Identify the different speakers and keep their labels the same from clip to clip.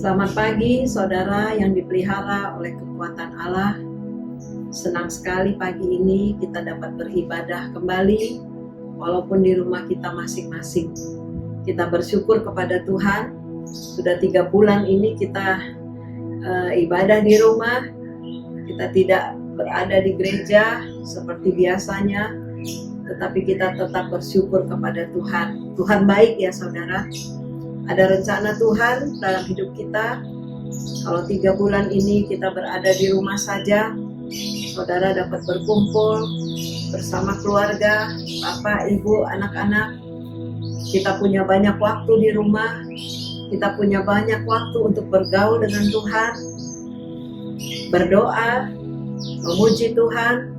Speaker 1: Selamat pagi saudara yang dipelihara oleh kekuatan Allah. Senang sekali pagi ini kita dapat beribadah kembali walaupun di rumah kita masing-masing. Kita bersyukur kepada Tuhan. Sudah 3 bulan ini kita ibadah di rumah. Kita tidak berada di gereja seperti biasanya, tetapi kita tetap bersyukur kepada Tuhan. Tuhan baik ya saudara. Ada rencana Tuhan dalam hidup kita. Kalau 3 bulan ini kita berada di rumah saja, saudara dapat berkumpul bersama keluarga, bapak, ibu, anak-anak. Kita punya banyak waktu di rumah. Kita punya banyak waktu untuk bergaul dengan Tuhan, berdoa, memuji Tuhan,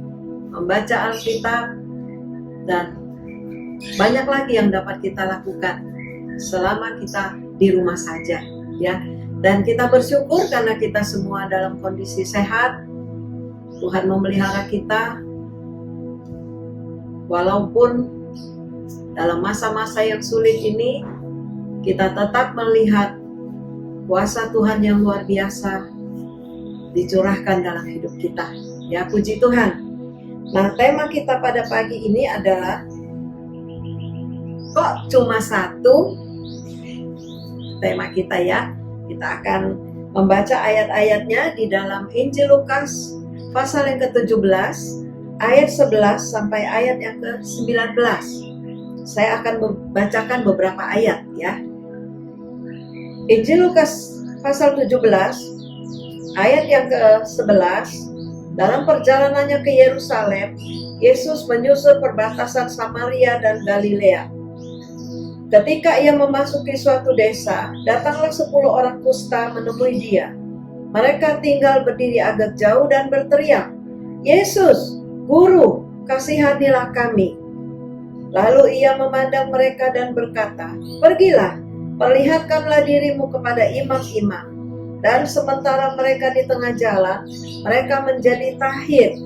Speaker 1: membaca Alkitab, dan banyak lagi yang dapat kita lakukan selama kita di rumah saja, ya. Dan kita bersyukur karena kita semua dalam kondisi sehat. Tuhan memelihara kita walaupun dalam masa-masa yang sulit ini kita tetap melihat kuasa Tuhan yang luar biasa dicurahkan dalam hidup kita. Ya, puji Tuhan. Nah, tema kita pada pagi ini adalah kok cuma satu? Tema kita ya. Kita akan membaca ayat-ayatnya di dalam Injil Lukas pasal yang ke-17 ayat 11 sampai ayat yang ke-19. Saya akan membacakan beberapa ayat ya. Injil Lukas pasal 17 ayat yang ke-11. Dalam perjalanannya ke Yerusalem, Yesus menyusur perbatasan Samaria dan Galilea. Ketika ia memasuki suatu desa, datanglah 10 orang kusta menemui dia. Mereka tinggal berdiri agak jauh dan berteriak, "Yesus, Guru, kasihanilah kami." Lalu ia memandang mereka dan berkata, "Pergilah, perlihatkanlah dirimu kepada imam-imam." Dan sementara mereka di tengah jalan, mereka menjadi tahir.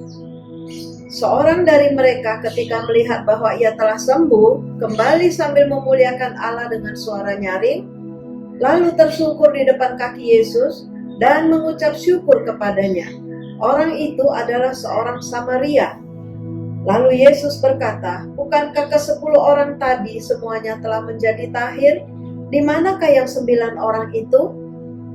Speaker 1: Seorang dari mereka ketika melihat bahwa ia telah sembuh, kembali sambil memuliakan Allah dengan suara nyaring, lalu tersungkur di depan kaki Yesus dan mengucap syukur kepadanya. Orang itu adalah seorang Samaria. Lalu Yesus berkata, "Bukankah ke-10 orang tadi semuanya telah menjadi tahir? Di manakah yang 9 orang itu?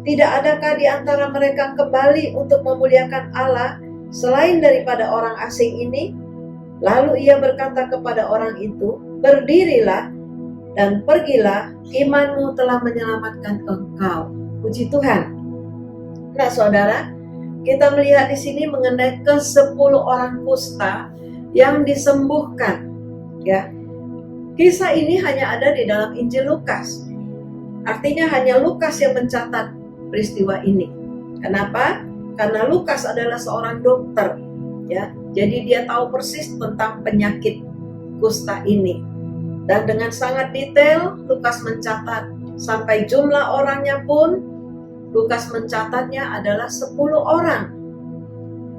Speaker 1: Tidak adakah di antara mereka kembali untuk memuliakan Allah selain daripada orang asing ini?" Lalu ia berkata kepada orang itu, "Berdirilah dan pergilah, imanmu telah menyelamatkan engkau." Puji Tuhan. Nah saudara, kita melihat di sini mengenai ke-10 orang kusta yang disembuhkan. Ya, kisah ini hanya ada di dalam Injil Lukas. Artinya hanya Lukas yang mencatat peristiwa ini. Kenapa? Karena Lukas adalah seorang dokter, ya. Jadi dia tahu persis tentang penyakit kusta ini. Dan dengan sangat detail Lukas mencatat sampai jumlah orangnya pun Lukas mencatatnya adalah 10 orang.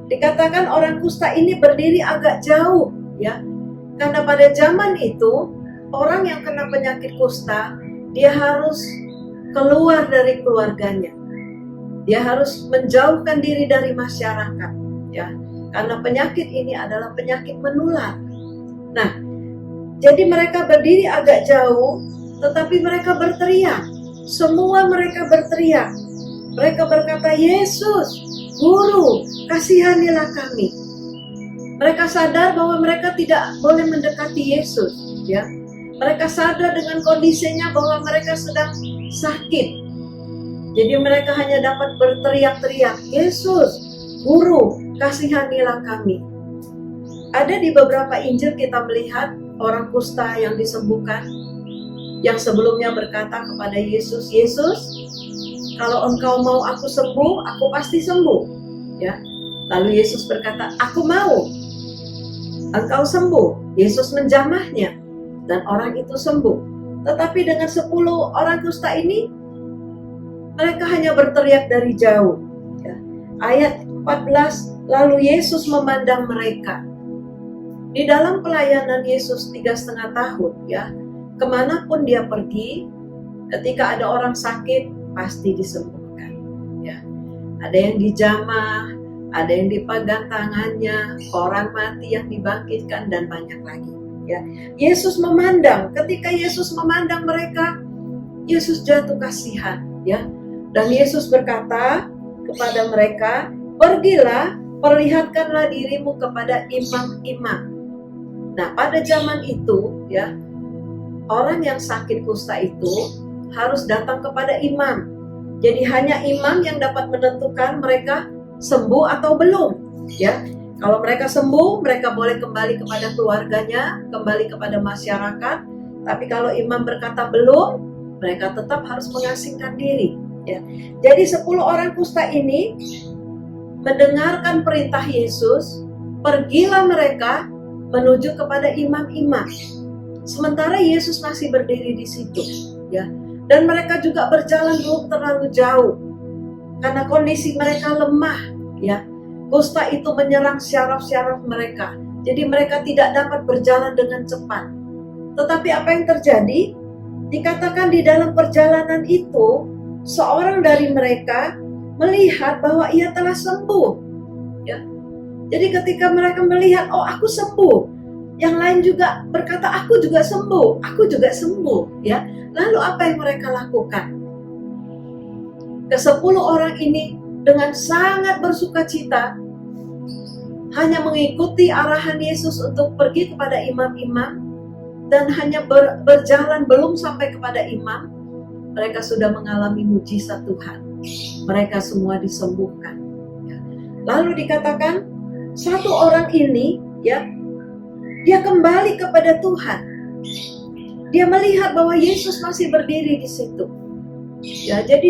Speaker 1: Dikatakan orang kusta ini berdiri agak jauh, ya. Karena pada zaman itu orang yang kena penyakit kusta dia harus keluar dari keluarganya. Dia harus menjauhkan diri dari masyarakat, ya. Karena penyakit ini adalah penyakit menular. Nah, jadi mereka berdiri agak jauh, tetapi mereka berteriak. Semua mereka berteriak. Mereka berkata, "Yesus, Guru, kasihanilah kami." Mereka sadar bahwa mereka tidak boleh mendekati Yesus, ya. Mereka sadar dengan kondisinya bahwa mereka sedang sakit. Jadi mereka hanya dapat berteriak-teriak, "Yesus, Guru, kasihanilah kami." Ada di beberapa Injil kita melihat orang kusta yang disembuhkan, yang sebelumnya berkata kepada Yesus, "Yesus, kalau engkau mau aku sembuh, aku pasti sembuh." Ya. Lalu Yesus berkata, "Aku mau engkau sembuh." Yesus menjamahnya dan orang itu sembuh. Tetapi dengan 10 orang kusta ini, mereka hanya berteriak dari jauh. Ya. Ayat 14, lalu Yesus memandang mereka. Di dalam pelayanan Yesus 3,5 tahun, ya, kemanapun dia pergi, ketika ada orang sakit, pasti disembuhkan. ada yang dijamah, ada yang dipegang tangannya, orang mati yang dibangkitkan, dan banyak lagi. Ya, Yesus memandang. Ketika Yesus memandang mereka, Yesus jatuh kasihan. Ya, dan Yesus berkata kepada mereka, pergilah, perlihatkanlah dirimu kepada imam-imam. Nah, pada zaman itu, ya, orang yang sakit kusta itu harus datang kepada imam. Jadi hanya imam yang dapat menentukan mereka sembuh atau belum. Ya, kalau mereka sembuh, mereka boleh kembali kepada keluarganya, kembali kepada masyarakat. Tapi kalau imam berkata belum, mereka tetap harus mengasingkan diri. Ya. Jadi 10 orang kusta ini mendengarkan perintah Yesus, pergilah mereka menuju kepada imam-imam. Sementara Yesus masih berdiri di situ, ya. Dan mereka juga berjalan belum terlalu jauh karena kondisi mereka lemah, ya. Kusta itu menyerang syaraf-syaraf mereka, jadi mereka tidak dapat berjalan dengan cepat. Tetapi apa yang terjadi? Dikatakan di dalam perjalanan itu, seorang dari mereka melihat bahwa ia telah sembuh. Ya. Jadi ketika mereka melihat, oh aku sembuh, yang lain juga berkata aku juga sembuh, aku juga sembuh. Ya. Lalu apa yang mereka lakukan? Ke-10 orang ini dengan sangat bersukacita hanya mengikuti arahan Yesus untuk pergi kepada imam-imam, dan hanya berjalan belum sampai kepada imam, mereka sudah mengalami mujizat Tuhan. Mereka semua disembuhkan. Lalu dikatakan satu orang ini, ya, dia kembali kepada Tuhan. Dia melihat bahwa Yesus masih berdiri di situ. Ya, jadi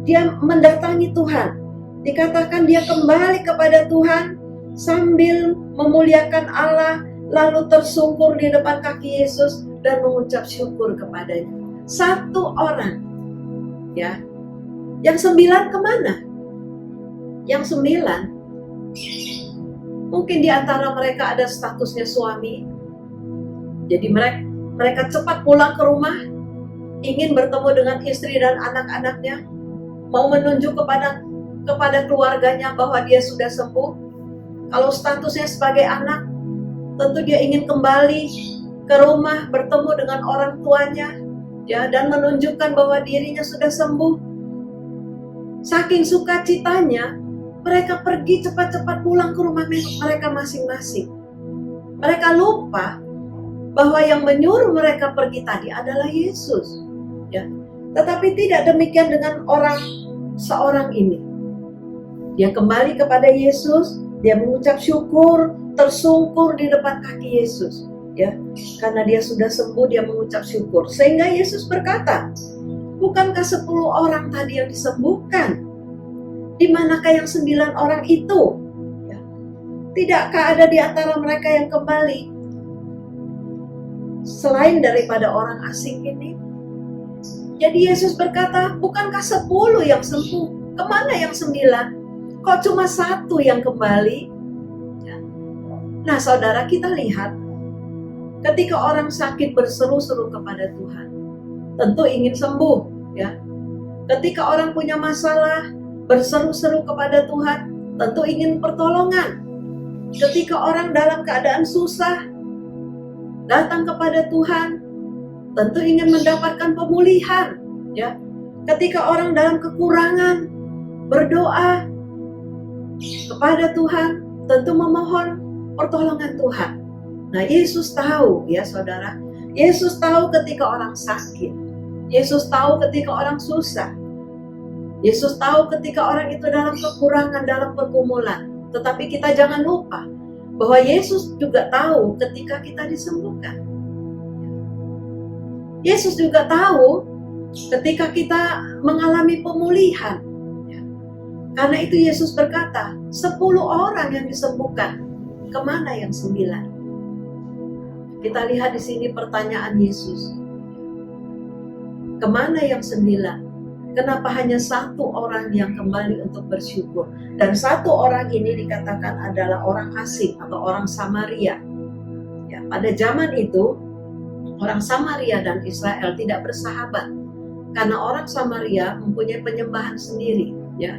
Speaker 1: dia mendatangi Tuhan. Dikatakan dia kembali kepada Tuhan sambil memuliakan Allah, lalu tersungkur di depan kaki Yesus dan mengucap syukur kepadanya. Satu orang, ya. Yang 9 kemana? Yang 9 mungkin di antara mereka ada statusnya suami. Jadi mereka cepat pulang ke rumah, ingin bertemu dengan istri dan anak-anaknya, mau menunjuk kepada keluarganya bahwa dia sudah sembuh. Kalau statusnya sebagai anak, tentu dia ingin kembali ke rumah, bertemu dengan orang tuanya, ya, dan menunjukkan bahwa dirinya sudah sembuh. Saking sukacitanya, mereka pergi cepat-cepat pulang ke rumah mereka masing-masing. Mereka lupa bahwa yang menyuruh mereka pergi tadi adalah Yesus. Ya. Tetapi tidak demikian dengan seorang ini. Dia kembali kepada Yesus, dia mengucap syukur, tersungkur di depan kaki Yesus. Ya, karena dia sudah sembuh, dia mengucap syukur. Sehingga Yesus berkata, bukankah 10 orang tadi yang disembuhkan? Di manakah yang 9 orang itu? Ya. Tidakkah ada di antara mereka yang kembali selain daripada orang asing ini? Jadi Yesus berkata, bukankah 10 yang sembuh? Kemana yang 9? Kok cuma 1 yang kembali? Ya. Nah saudara, kita lihat ketika orang sakit berseru-seru kepada Tuhan, tentu ingin sembuh, ya. Ketika orang punya masalah, berseru-seru kepada Tuhan, tentu ingin pertolongan. Ketika orang dalam keadaan susah, datang kepada Tuhan, tentu ingin mendapatkan pemulihan, ya. Ketika orang dalam kekurangan, berdoa kepada Tuhan, tentu memohon pertolongan Tuhan. Nah, Yesus tahu, ya saudara, Yesus tahu ketika orang sakit. Yesus tahu ketika orang susah. Yesus tahu ketika orang itu dalam kekurangan, dalam pergumulan. Tetapi kita jangan lupa bahwa Yesus juga tahu ketika kita disembuhkan. Yesus juga tahu ketika kita mengalami pemulihan. Karena itu Yesus berkata, 10 orang yang disembuhkan, kemana yang 9? Kita lihat di sini pertanyaan Yesus. Kemana yang 9? Kenapa hanya 1 orang yang kembali untuk bersyukur? Dan 1 orang ini dikatakan adalah orang asing atau orang Samaria. Ya, pada zaman itu, orang Samaria dan Israel tidak bersahabat. Karena orang Samaria mempunyai penyembahan sendiri. Ya.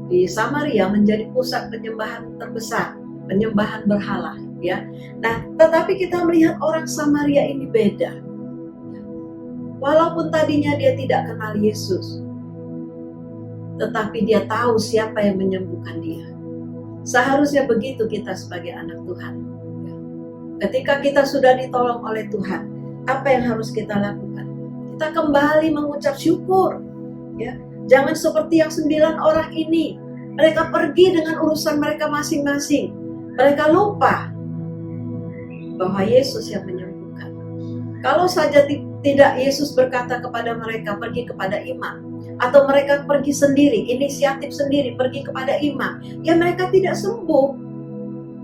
Speaker 1: di Samaria menjadi pusat penyembahan terbesar, penyembahan berhala, ya. Nah, tetapi kita melihat orang Samaria ini beda. Walaupun tadinya dia tidak kenal Yesus, tetapi dia tahu siapa yang menyembuhkan dia. Seharusnya begitu kita sebagai anak Tuhan. Ketika kita sudah ditolong oleh Tuhan, apa yang harus kita lakukan? Kita kembali mengucap syukur, ya. Jangan seperti yang 9 orang ini. Mereka pergi dengan urusan mereka masing-masing. Mereka lupa bahwa Yesus yang menyembuhkan. Kalau saja tidak Yesus berkata kepada mereka pergi kepada imam, atau mereka pergi sendiri, inisiatif sendiri pergi kepada imam, ya mereka tidak sembuh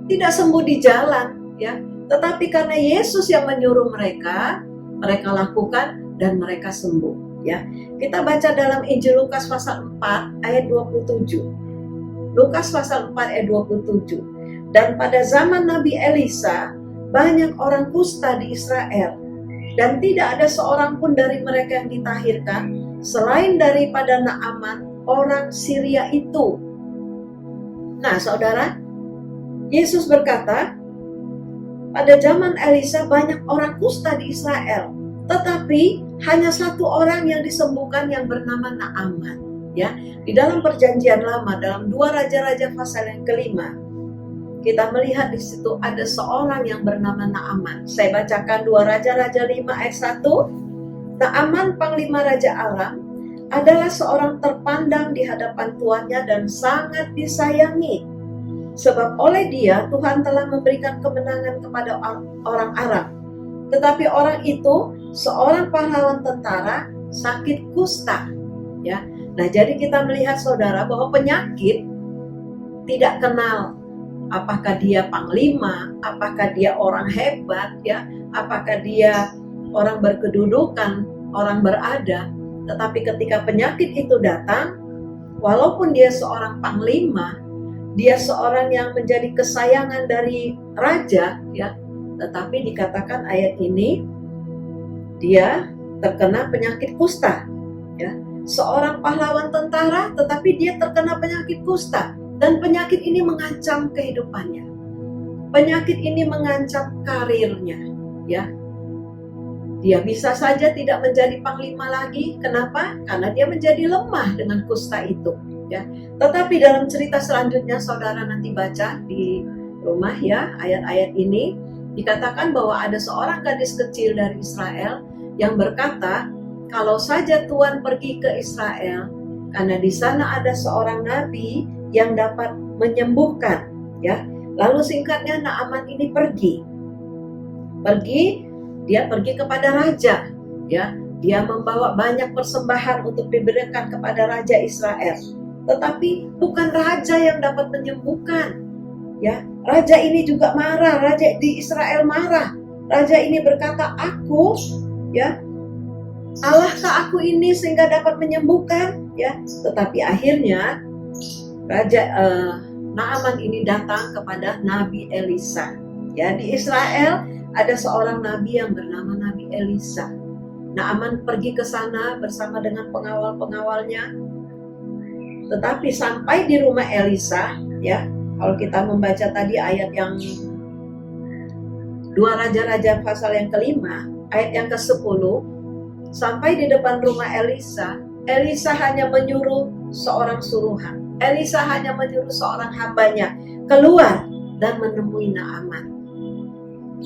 Speaker 1: di jalan, ya. Tetapi karena Yesus yang menyuruh mereka lakukan dan mereka sembuh, ya. Kita baca dalam Injil Lukas pasal 4 ayat 27. Lukas pasal 4 ayat 27. Dan pada zaman Nabi Elisa, banyak orang kusta di Israel, dan tidak ada seorang pun dari mereka yang ditahirkan, selain daripada Naaman, orang Syria itu. Nah, saudara, Yesus berkata, pada zaman Elisa banyak orang kusta di Israel, tetapi hanya satu orang yang disembuhkan yang bernama Naaman. Ya, di dalam Perjanjian Lama, dalam 2 Raja-Raja pasal yang kelima, kita melihat di situ ada seorang yang bernama Naaman. Saya bacakan 2 Raja-Raja 5 ayat 1. Naaman, panglima Raja Aram, adalah seorang terpandang di hadapan tuannya dan sangat disayangi. Sebab oleh dia Tuhan telah memberikan kemenangan kepada orang Aram. Tetapi orang itu seorang pahlawan tentara sakit kusta. Ya. Nah, jadi kita melihat saudara bahwa penyakit tidak kenal apakah dia panglima, apakah dia orang hebat, ya, apakah dia orang berkedudukan, orang berada. Tetapi ketika penyakit itu datang, walaupun dia seorang panglima, dia seorang yang menjadi kesayangan dari raja, ya, tetapi dikatakan ayat ini dia terkena penyakit kusta, ya. Seorang pahlawan tentara, tetapi dia terkena penyakit kusta, dan penyakit ini mengancam kehidupannya. Penyakit ini mengancam karirnya, ya. Dia bisa saja tidak menjadi panglima lagi. Kenapa? Karena dia menjadi lemah dengan kusta itu, ya. Tetapi dalam cerita selanjutnya, saudara nanti baca di rumah, ya, ayat-ayat ini dikatakan bahwa ada seorang gadis kecil dari Israel yang berkata, kalau saja Tuhan pergi ke Israel, karena di sana ada seorang nabi yang dapat menyembuhkan, ya. Lalu singkatnya Naaman ini pergi, dia pergi kepada raja, ya. Dia membawa banyak persembahan untuk diberikan kepada raja Israel. Tetapi bukan raja yang dapat menyembuhkan, ya. Raja ini juga marah, raja di Israel marah. Raja ini berkata, aku, ya, Allahkah aku ini sehingga dapat menyembuhkan, ya. Tetapi akhirnya Raja Naaman ini datang kepada Nabi Elisa. Ya, di Israel ada seorang nabi yang bernama Nabi Elisa. Naaman pergi ke sana bersama dengan pengawal-pengawalnya. Tetapi sampai di rumah Elisa, ya, kalau kita membaca tadi ayat yang 2 Raja-Raja pasal yang kelima, ayat yang ke-10, sampai di depan rumah Elisa, Elisa hanya menyuruh seorang suruhan. Elisa hanya menyuruh seorang hambanya keluar dan menemui Naaman.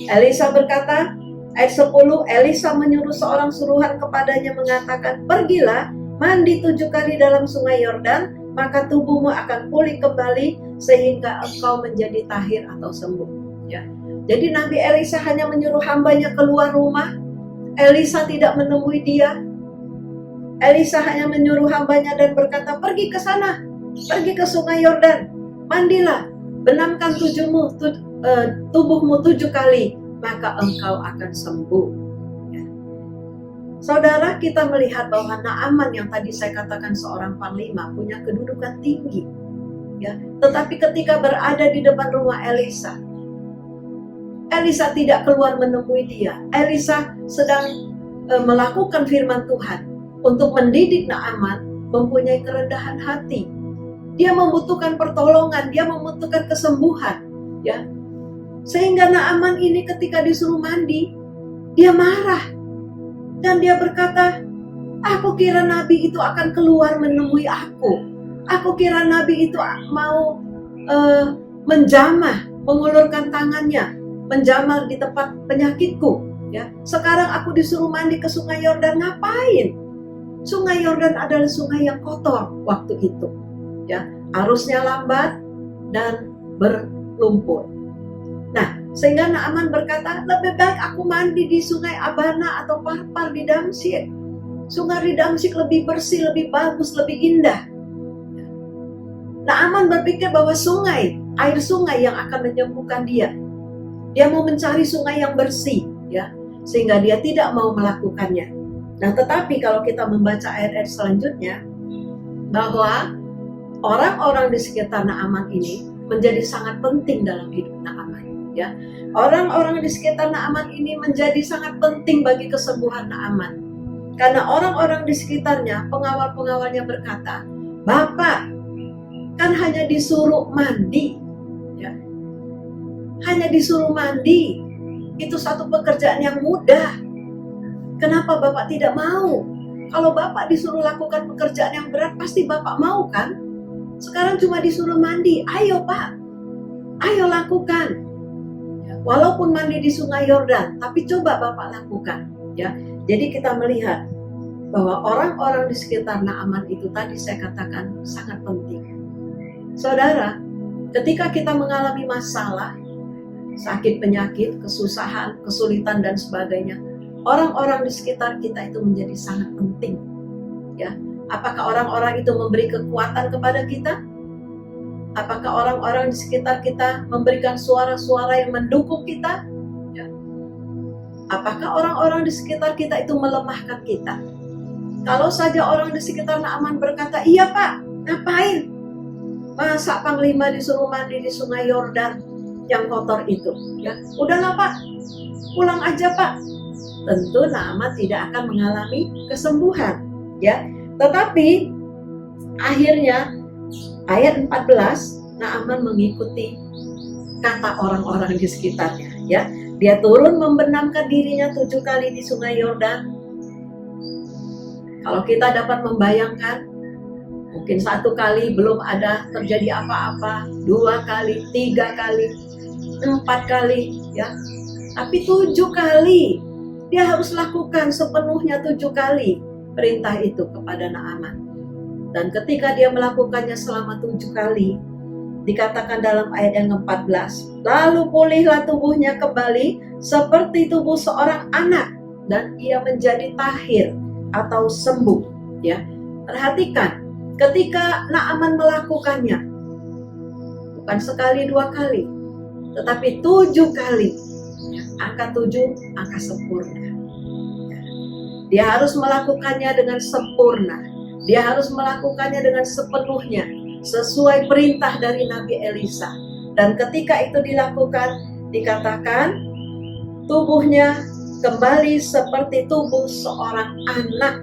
Speaker 1: Elisa berkata, ayat 10, Elisa menyuruh seorang suruhan kepadanya mengatakan, pergilah, mandi 7 kali dalam sungai Yordan, maka tubuhmu akan pulih kembali sehingga engkau menjadi tahir atau sembuh. Ya. Jadi Nabi Elisa hanya menyuruh hambanya keluar rumah. Elisa tidak menemui dia. Elisa hanya menyuruh hambanya dan berkata, pergi ke sana, pergi ke sungai Yordan, mandilah, benamkan tubuhmu 7 kali, maka engkau akan sembuh. Ya. Saudara, kita melihat bahwa Naaman yang tadi saya katakan seorang panglima punya kedudukan tinggi, ya. Tetapi ketika berada di depan rumah Elisa, Elisa tidak keluar menemui dia. Elisa sedang melakukan firman Tuhan untuk mendidik Naaman mempunyai kerendahan hati. Dia membutuhkan pertolongan, dia membutuhkan kesembuhan, ya. Sehingga Naaman ini ketika disuruh mandi, dia marah dan dia berkata, aku kira nabi itu akan keluar menemui aku. Aku kira nabi itu mau menjamah, mengulurkan tangannya, menjamah di tempat penyakitku. Ya, sekarang aku disuruh mandi ke Sungai Yordan, ngapain? Sungai Yordan adalah sungai yang kotor waktu itu. Ya, arusnya lambat dan berlumpur. Nah, sehingga Naaman berkata, lebih baik aku mandi di Sungai Abana atau Parpar di Damsyik. Sungai di Damsyik lebih bersih, lebih bagus, lebih indah. Naaman berpikir bahwa air sungai yang akan menyembuhkan dia. Dia mau mencari sungai yang bersih, ya, sehingga dia tidak mau melakukannya. Nah, tetapi kalau kita membaca ayat-ayat selanjutnya, bahwa orang-orang di sekitar Naaman ini menjadi sangat penting dalam hidup Naaman, ya. Orang-orang di sekitar Naaman ini menjadi sangat penting bagi kesembuhan Naaman. Karena orang-orang di sekitarnya, pengawal-pengawalnya berkata, Bapak kan hanya disuruh mandi, ya. Hanya disuruh mandi, itu satu pekerjaan yang mudah. Kenapa Bapak tidak mau? Kalau Bapak disuruh lakukan pekerjaan yang berat, pasti Bapak mau kan? Sekarang cuma disuruh mandi, ayo Pak, ayo lakukan. Ya, walaupun mandi di Sungai Yordan, tapi coba Bapak lakukan. Ya, jadi kita melihat bahwa orang-orang di sekitar Naaman itu tadi saya katakan sangat penting. Saudara, ketika kita mengalami masalah, sakit penyakit, kesusahan, kesulitan dan sebagainya, orang-orang di sekitar kita itu menjadi sangat penting. Ya, apakah orang-orang itu memberi kekuatan kepada kita? Apakah orang-orang di sekitar kita memberikan suara-suara yang mendukung kita? Ya. Apakah orang-orang di sekitar kita itu melemahkan kita? Kalau saja orang di sekitar Naaman berkata, iya Pak, ngapain? Masa Panglima disuruh mandi di Sungai Yordan yang kotor itu? Ya, udahlah Pak, pulang aja Pak. Tentu Naaman tidak akan mengalami kesembuhan, ya. Tetapi akhirnya ayat 14, Naaman mengikuti kata orang-orang di sekitarnya, ya. Dia turun membenamkan dirinya 7 kali di Sungai Yordan. Kalau kita dapat membayangkan, mungkin 1 kali belum ada terjadi apa-apa, 2 kali, 3 kali, 4 kali, ya. Tapi 7 kali dia harus lakukan sepenuhnya 7 kali perintah itu kepada Naaman. Dan ketika dia melakukannya selama 7 kali, dikatakan dalam ayat yang ke-14, lalu pulihlah tubuhnya kembali seperti tubuh seorang anak, dan ia menjadi tahir atau sembuh. Ya, perhatikan, ketika Naaman melakukannya, bukan sekali 2 kali, tetapi 7 kali. Angka 7, angka sempurna. Dia harus melakukannya dengan sempurna. Dia harus melakukannya dengan sepenuhnya, sesuai perintah dari Nabi Elisa. Dan ketika itu dilakukan, dikatakan tubuhnya kembali seperti tubuh seorang anak.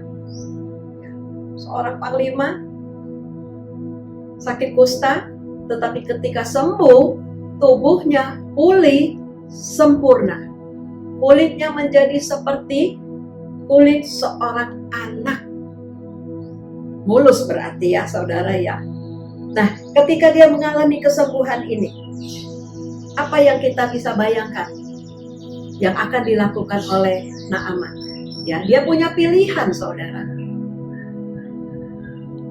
Speaker 1: Seorang panglima sakit kusta, tetapi ketika sembuh, tubuhnya pulih sempurna. Kulitnya menjadi seperti kulit seorang anak. Mulus berarti ya saudara ya. Nah, ketika dia mengalami kesembuhan ini, apa yang kita bisa bayangkan yang akan dilakukan oleh Naaman? Ya, dia punya pilihan saudara.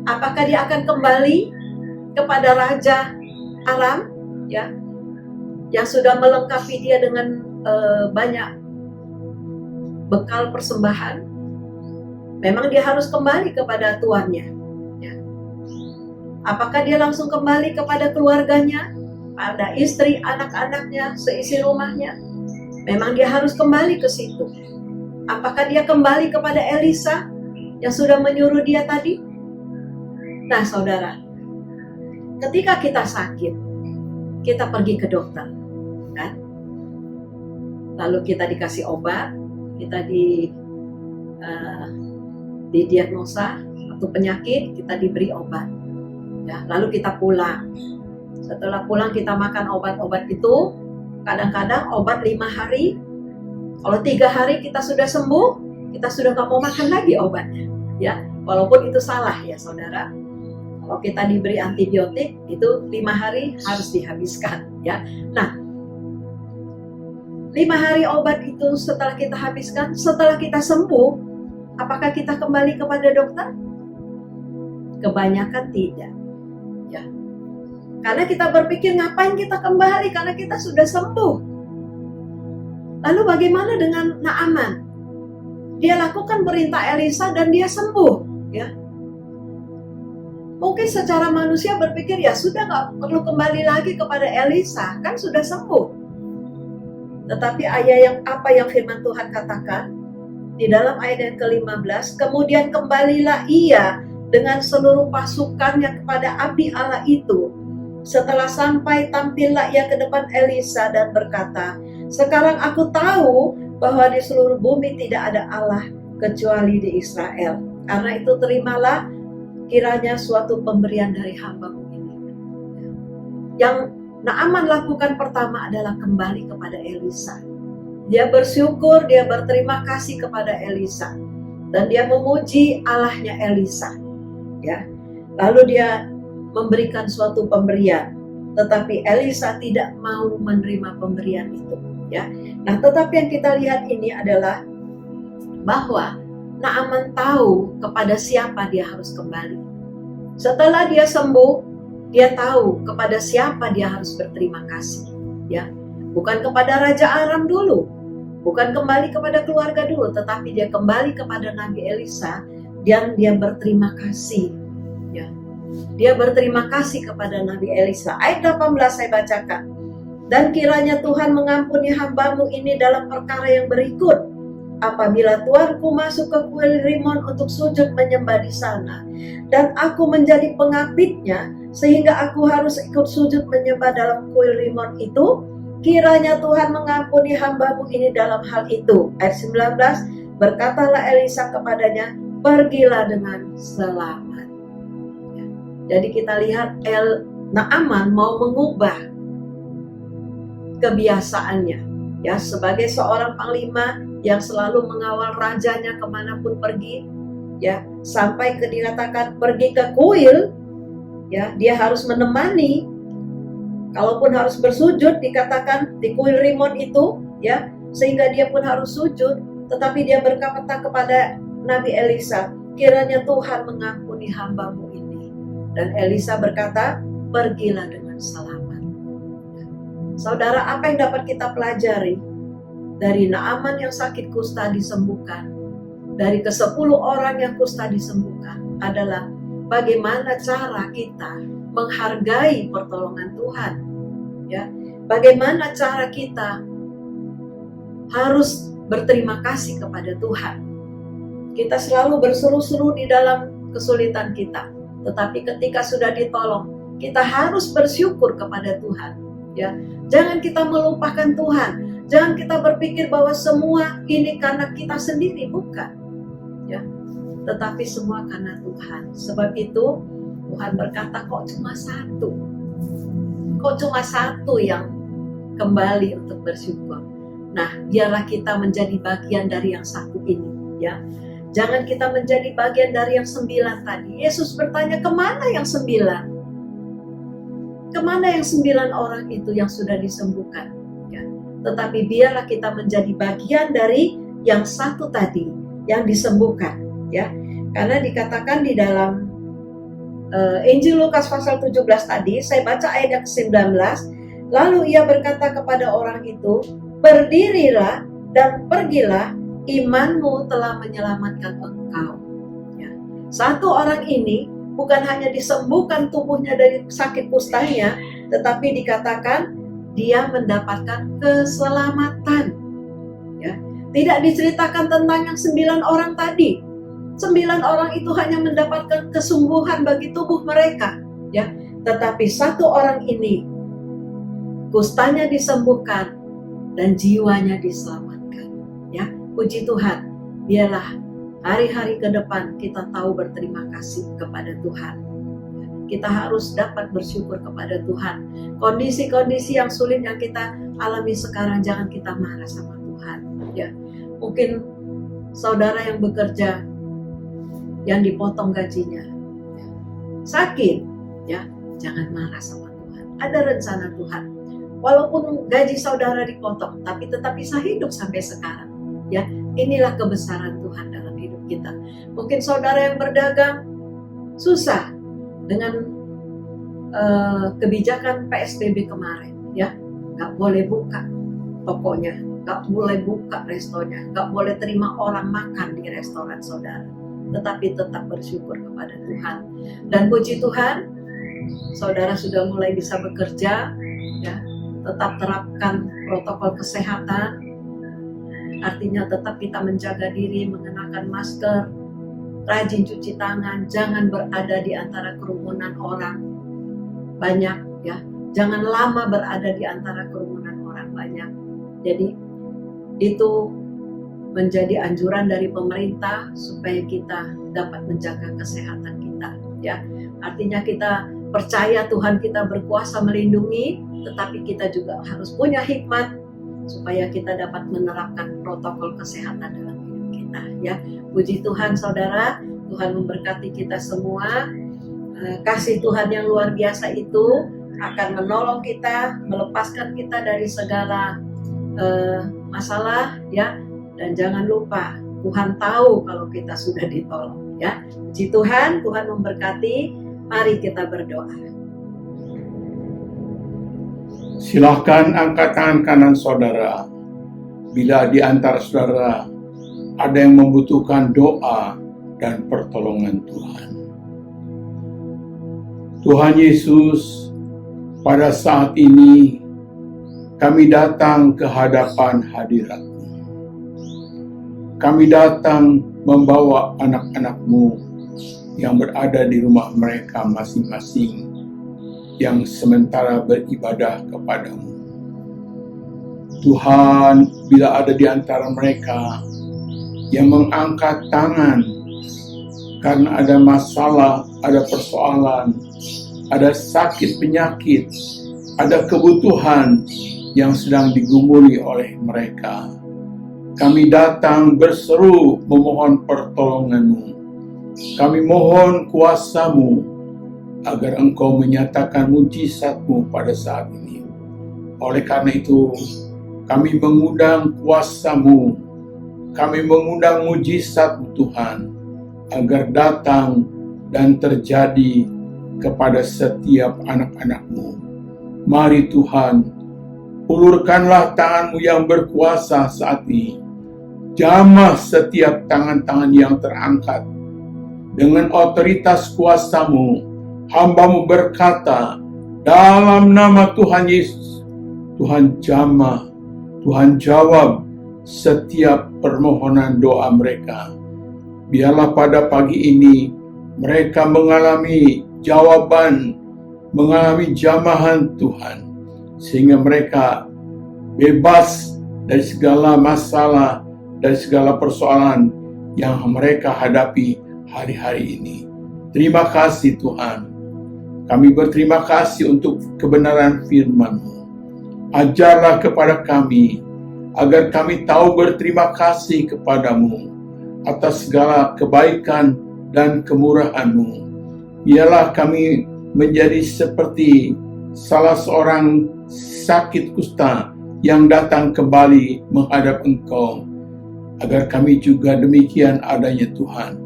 Speaker 1: Apakah dia akan kembali kepada Raja Aram, ya, yang sudah melengkapi dia dengan banyak bekal persembahan? Memang dia harus kembali kepada tuannya, ya. Apakah dia langsung kembali kepada keluarganya, pada istri, anak-anaknya, seisi rumahnya? Memang dia harus kembali ke situ. Apakah dia kembali kepada Elisa yang sudah menyuruh dia tadi? Nah saudara, ketika kita sakit, kita pergi ke dokter, kan? Lalu kita dikasih obat, kita didiagnosa atau penyakit, kita diberi obat. Ya, lalu kita pulang. Setelah pulang kita makan obat-obat itu. Kadang-kadang obat 5 hari. Kalau 3 hari kita sudah sembuh, kita sudah gak mau makan lagi obatnya. Ya, walaupun itu salah ya saudara. Kalau kita diberi antibiotik itu 5 hari harus dihabiskan. Ya, nah 5 hari obat itu setelah kita habiskan, setelah kita sembuh, apakah kita kembali kepada dokter? Kebanyakan tidak. Ya. Karena kita berpikir ngapain kita kembali, karena kita sudah sembuh. Lalu bagaimana dengan Naaman? Dia lakukan perintah Elisa dan dia sembuh. Ya. Mungkin secara manusia berpikir ya sudah gak perlu kembali lagi kepada Elisa, kan sudah sembuh. Tetapi apa yang firman Tuhan katakan di dalam ayat yang ke-15, kemudian kembalilah ia dengan seluruh pasukannya kepada abdi Allah itu. Setelah sampai, tampillah ia ke depan Elisa dan berkata, sekarang aku tahu bahwa di seluruh bumi tidak ada Allah kecuali di Israel. Karena itu terimalah kiranya suatu pemberian dari hamba-Mu ini. Yang Naaman lakukan pertama adalah kembali kepada Elisa. Dia bersyukur, dia berterima kasih kepada Elisa. Dan dia memuji Allahnya Elisa. Ya. Lalu dia memberikan suatu pemberian, tetapi Elisa tidak mau menerima pemberian itu. Ya, nah tetapi yang kita lihat ini adalah bahwa Naaman tahu kepada siapa dia harus kembali. Setelah dia sembuh, dia tahu kepada siapa dia harus berterima kasih. Ya, bukan kepada Raja Aram dulu, bukan kembali kepada keluarga dulu, tetapi dia kembali kepada Nabi Elisa dan dia berterima kasih. Ya. Dia berterima kasih kepada Nabi Elisa. Ayat 18 saya bacakan. Dan kiranya Tuhan mengampuni hamba-Mu ini dalam perkara yang berikut. Apabila tuanku masuk ke kuil Rimon untuk sujud menyembah di sana, dan aku menjadi pengapitnya, sehingga aku harus ikut sujud menyembah dalam kuil Rimon itu, kiranya Tuhan mengampuni hamba-Mu ini dalam hal itu. Ayat 19, berkatalah Elisa kepadanya, pergilah dengan selamat. Jadi kita lihat Naaman mau mengubah kebiasaannya, ya, sebagai seorang panglima yang selalu mengawal rajanya kemanapun pergi, ya, sampai dikatakan pergi ke kuil, ya, dia harus menemani. Kalaupun harus bersujud, dikatakan di kuil Rimon itu, ya, sehingga dia pun harus sujud, tetapi dia berkata kepada Nabi Elisa, kiranya Tuhan mengampuni hamba-Mu ini. Dan Elisa berkata, pergilah dengan selamat. Saudara, apa yang dapat kita pelajari dari Naaman yang sakit kusta disembuhkan, dari ke-10 orang yang kusta disembuhkan, adalah bagaimana cara kita menghargai pertolongan Tuhan. Ya, bagaimana cara kita harus berterima kasih kepada Tuhan. Kita selalu berseru-seru di dalam kesulitan kita. Tetapi ketika sudah ditolong, kita harus bersyukur kepada Tuhan. Ya, jangan kita melupakan Tuhan. Jangan kita berpikir bahwa semua ini karena kita sendiri, bukan. Ya, tetapi semua karena Tuhan. Sebab itu Tuhan berkata, kok cuma satu? Kok cuma satu yang kembali untuk bersyukur? Nah, biarlah kita menjadi bagian dari yang satu ini. Ya. Jangan kita menjadi bagian dari yang 9 tadi. Yesus bertanya, kemana yang 9? Kemana yang 9 orang itu yang sudah disembuhkan? Ya. Tetapi biarlah kita menjadi bagian dari yang satu tadi, yang disembuhkan. Ya. Karena dikatakan di dalam Injil Lukas pasal 17 tadi, saya baca ayat yang ke-19, lalu ia berkata kepada orang itu, berdirilah dan pergilah, imanmu telah menyelamatkan engkau. Ya. Satu orang ini bukan hanya disembuhkan tubuhnya dari sakit kustanya, tetapi dikatakan dia mendapatkan keselamatan. Ya. Tidak diceritakan tentang yang 9 orang tadi. 9 orang itu hanya mendapatkan kesembuhan bagi tubuh mereka. Ya. Tetapi satu orang ini, kustanya disembuhkan dan jiwanya diselamatkan. Ya. Puji Tuhan, biarlah hari-hari ke depan kita tahu berterima kasih kepada Tuhan. kita harus dapat bersyukur kepada Tuhan. Kondisi-kondisi yang sulit yang kita alami sekarang, jangan kita marah sama Tuhan. Ya, mungkin saudara yang bekerja, yang dipotong gajinya, sakit, ya, jangan marah sama Tuhan. Ada rencana Tuhan. Walaupun gaji saudara dipotong, tapi tetap bisa hidup sampai sekarang. Ya, inilah kebesaran Tuhan dalam hidup kita. Mungkin saudara yang berdagang susah dengan kebijakan PSBB kemarin, ya, nggak boleh buka tokonya, nggak boleh buka restonya, nggak boleh terima orang makan di restoran saudara. Tetapi tetap bersyukur kepada Tuhan. Dan puji Tuhan, saudara sudah mulai bisa bekerja, ya, tetap terapkan protokol kesehatan. Artinya tetap kita menjaga diri, mengenakan masker, rajin cuci tangan, jangan berada di antara kerumunan orang banyak, ya. Jangan lama berada di antara kerumunan orang banyak. Jadi itu menjadi anjuran dari pemerintah supaya kita dapat menjaga kesehatan kita, ya. Artinya kita percaya Tuhan kita berkuasa melindungi, tetapi kita juga harus punya hikmat supaya kita dapat menerapkan protokol kesehatan dalam hidup kita, ya. Puji Tuhan saudara, Tuhan memberkati kita semua. Kasih Tuhan yang luar biasa itu akan menolong kita, melepaskan kita dari segala masalah, ya. Dan jangan lupa, Tuhan tahu kalau kita sudah ditolong, ya. Puji Tuhan, Tuhan memberkati. Mari kita berdoa.
Speaker 2: Silahkan angkat tangan kanan saudara. Bila di antara saudara ada yang membutuhkan doa dan pertolongan Tuhan. Tuhan Yesus, pada saat ini kami datang ke hadapan hadirat-Mu. Kami datang membawa anak-anak-Mu yang berada di rumah mereka masing-masing, yang sementara beribadah kepadamu. Tuhan, bila ada di antara mereka yang mengangkat tangan karena ada masalah, ada persoalan, ada sakit penyakit, ada kebutuhan yang sedang digumuli oleh mereka, kami datang berseru memohon pertolongan-Mu. Kami mohon kuasa-Mu agar Engkau menyatakan mujizat-Mu pada saat ini. Oleh karena itu, kami mengundang kuasa-Mu, kami mengundang mujizat-Mu Tuhan, agar datang dan terjadi kepada setiap anak-anak-Mu. Mari Tuhan, ulurkanlah tangan-Mu yang berkuasa saat ini. Jamah setiap tangan-tangan yang terangkat. Dengan otoritas kuasa-Mu, hamba-Mu berkata, dalam nama Tuhan Yesus, Tuhan jamah, Tuhan jawab setiap permohonan doa mereka. Biarlah pada pagi ini mereka mengalami jawaban, mengalami jamahan Tuhan, sehingga mereka bebas dari segala masalah, dari segala persoalan yang mereka hadapi hari-hari ini. Terima kasih Tuhan. Kami berterima kasih untuk kebenaran firman-Mu. Ajarlah kepada kami, agar kami tahu berterima kasih kepadamu atas segala kebaikan dan kemurahan-Mu. Biarlah kami menjadi seperti salah seorang sakit kusta yang datang kembali menghadap Engkau, agar kami juga demikian adanya Tuhan.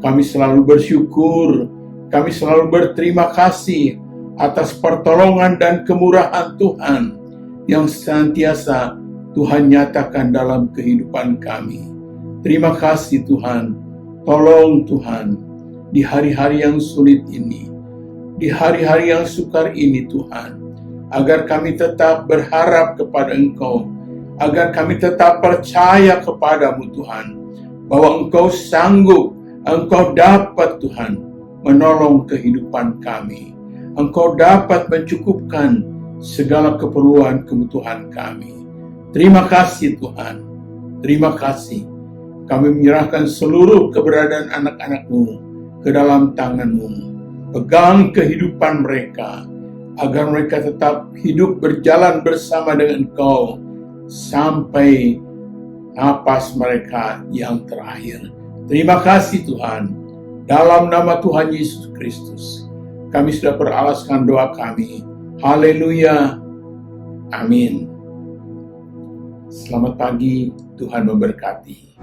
Speaker 2: Kami selalu bersyukur, kami selalu berterima kasih atas pertolongan dan kemurahan Tuhan yang senantiasa Tuhan nyatakan dalam kehidupan kami. Terima kasih Tuhan. Tolong Tuhan, di hari-hari yang sulit ini, di hari-hari yang sukar ini Tuhan, agar kami tetap berharap kepada Engkau, agar kami tetap percaya kepadamu Tuhan, bahwa Engkau sanggup, Engkau dapat Tuhan menolong kehidupan kami. Engkau dapat mencukupkan segala keperluan kebutuhan kami. Terima kasih Tuhan. Terima kasih. Kami menyerahkan seluruh keberadaan anak-anak-Mu ke dalam tangan-Mu. Pegang kehidupan mereka, agar mereka tetap hidup berjalan bersama dengan Engkau sampai napas mereka yang terakhir. Terima kasih Tuhan. Dalam nama Tuhan Yesus Kristus, kami sudah beralaskan doa kami. Haleluya. Amin. Selamat pagi, Tuhan memberkati.